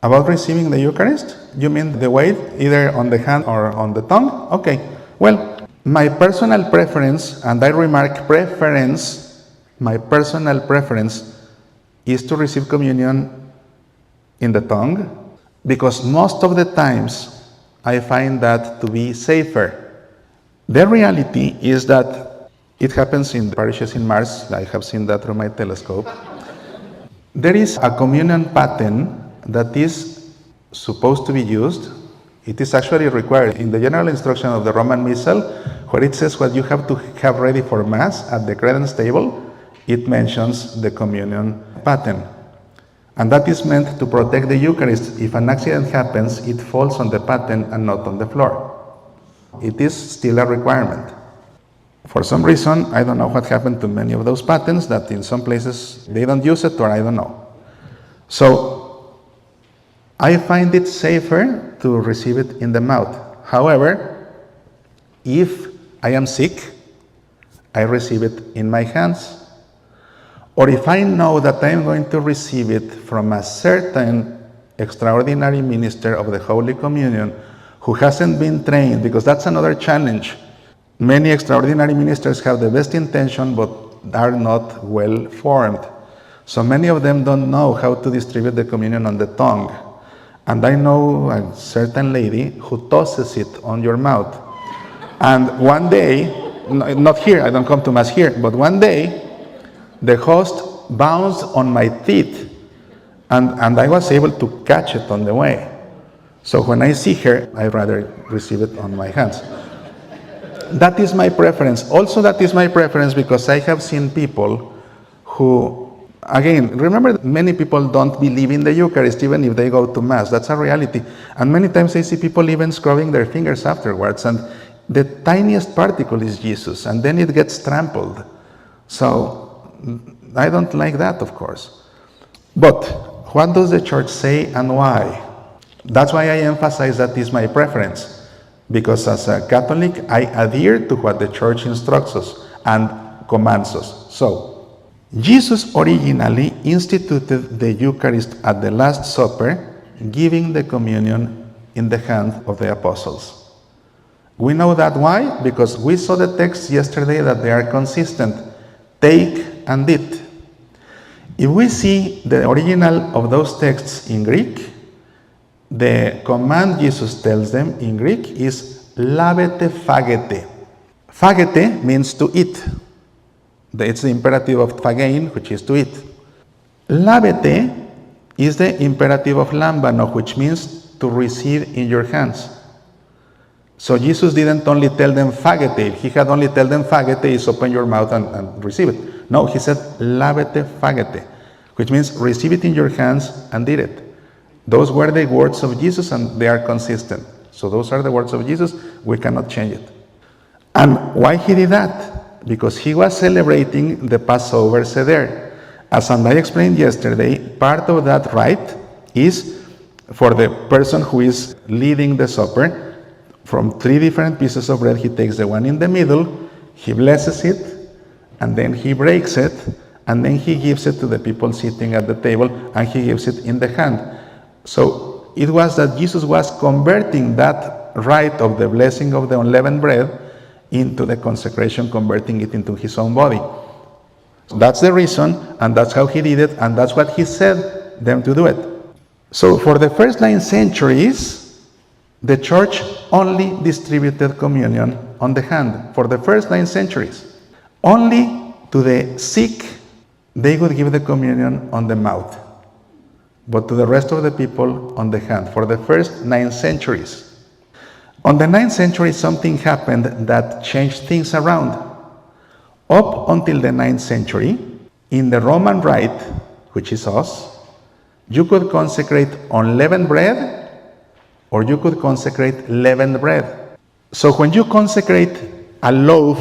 About receiving the Eucharist? You mean the weight, either on the hand or on the tongue? Okay. Well, my personal preference, and I remark preference, my personal preference is to receive communion in the tongue, because most of the times I find that to be safer. The reality is that it happens in parishes in Mars. I have seen that through my telescope. There is a communion pattern that is supposed to be used. It is actually required in the general instruction of the Roman Missal, where it says what you have to have ready for Mass at the credence table. It mentions the communion pattern. And that is meant to protect the Eucharist. If an accident happens, it falls on the pattern and not on the floor. It is still a requirement. For some reason, I don't know what happened to many of those patterns, that in some places they don't use it, or I don't know. So I find it safer to receive it in the mouth. However, if I am sick, I receive it in my hands. Or if I know that I am going to receive it from a certain extraordinary minister of the Holy Communion who hasn't been trained, because that's another challenge. Many extraordinary ministers have the best intention but are not well formed. So many of them don't know how to distribute the communion on the tongue. And I know a certain lady who tosses it on your mouth. And one day, not here, I don't come to Mass here, but one day, the host bounced on my teeth, and I was able to catch it on the way. So when I see her, I rather receive it on my hands. That is my preference. Also, that is my preference because I have seen people who, again, remember, many people don't believe in the Eucharist even if they go to Mass. That's a reality. And many times I see people even scrubbing their fingers afterwards, and the tiniest particle is Jesus, and then it gets trampled. So I don't like that, of course. But what does the Church say and why? That's why I emphasize that is my preference. Because as a Catholic, I adhere to what the Church instructs us and commands us. So, Jesus originally instituted the Eucharist at the Last Supper, giving the communion in the hand of the apostles. We know that why? Because we saw the text yesterday that they are consistent. Take and eat. If we see the original of those texts in Greek, the command Jesus tells them in Greek is lavete phagete. Phagete means to eat. It's the imperative of phagein, which is to eat. Lavete is the imperative of lambano, which means to receive in your hands. So Jesus didn't only tell them phagete. If he had only tell them phagete, is open your mouth and receive it. No, he said lavete phagete, which means receive it in your hands and eat it. Those were the words of Jesus, and they are consistent. So those are the words of Jesus. We cannot change it. And why he did that? Because he was celebrating the Passover Seder. As I explained yesterday, part of that rite is for the person who is leading the supper. From 3 different pieces of bread, he takes the one in the middle, he blesses it, and then he breaks it, and then he gives it to the people sitting at the table, and he gives it in the hand. So it was that Jesus was converting that rite of the blessing of the unleavened bread into the consecration, converting it into his own body. So that's the reason, and that's how he did it, and that's what he said them to do it. So for the first 9 centuries, the Church only distributed communion on the hand. For the first 9 centuries. Only to the sick, they would give the communion on the mouth. But to the rest of the people, on the hand. For the first 9 centuries. On the 9th century, something happened that changed things around. Up until the 9th century, in the Roman rite, which is us, you could consecrate unleavened bread, or you could consecrate leavened bread. So when you consecrate a loaf,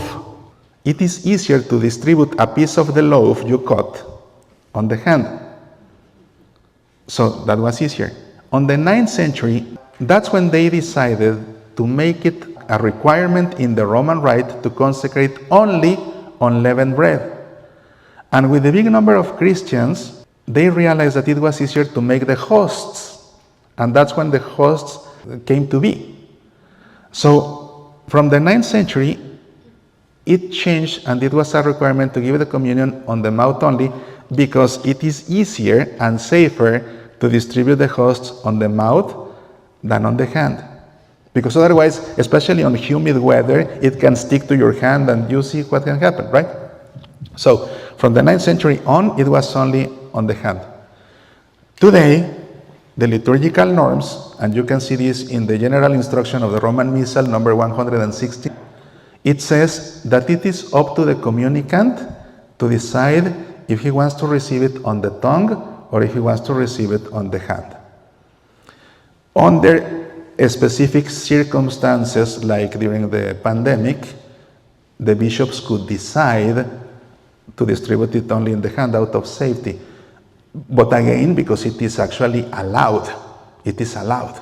it is easier to distribute a piece of the loaf you cut on the hand. So that was easier. On the 9th century, that's when they decided to make it a requirement in the Roman rite to consecrate only unleavened bread. And with the big number of Christians, they realized that it was easier to make the hosts And that's when the hosts came to be. So from the 9th century, it changed, and it was a requirement to give the communion on the mouth only, because it is easier and safer to distribute the hosts on the mouth than on the hand. Because otherwise, especially on humid weather, it can stick to your hand and you see what can happen, right? So from the 9th century on, it was only on the hand. Today, the liturgical norms, and you can see this in the general instruction of the Roman Missal number 160, it says that it is up to the communicant to decide if he wants to receive it on the tongue or if he wants to receive it on the hand. Under specific circumstances, like during the pandemic, the bishops could decide to distribute it only in the hand out of safety. But again, because it is actually allowed, it is allowed.